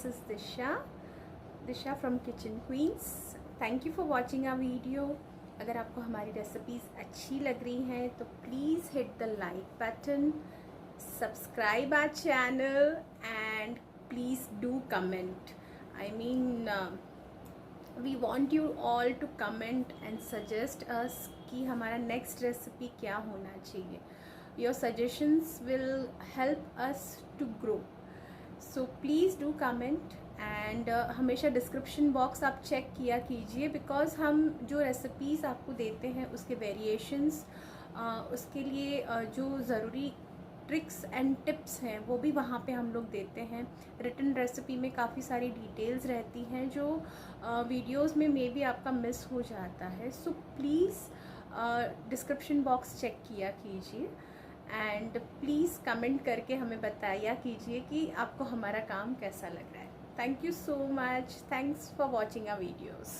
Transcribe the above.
this is Disha from Kitchen Queens. Thank you for watching our video. अगर आपको हमारी recipes अच्छी लग रही हैं तो please hit the like button, subscribe our channel and please do comment. We want you all to comment and suggest us कि हमारा next recipe क्या होना चाहिए. Your suggestions will help us to grow. So please do comment and हमेशा description box आप check किया कीजिए because हम जो recipes आपको देते हैं उसके variations, उसके लिए जो ज़रूरी ट्रिक्स एंड टिप्स हैं वो भी वहाँ पे हम लोग देते हैं. रिटन रेसिपी में काफ़ी सारी डिटेल्स रहती हैं जो वीडियोस में मे बी आपका मिस हो जाता है. So please description box check किया कीजिए एंड प्लीज़ कमेंट करके हमें बताया कीजिए कि आपको हमारा काम कैसा लग रहा है. Thank you so much. Thanks for watching our videos.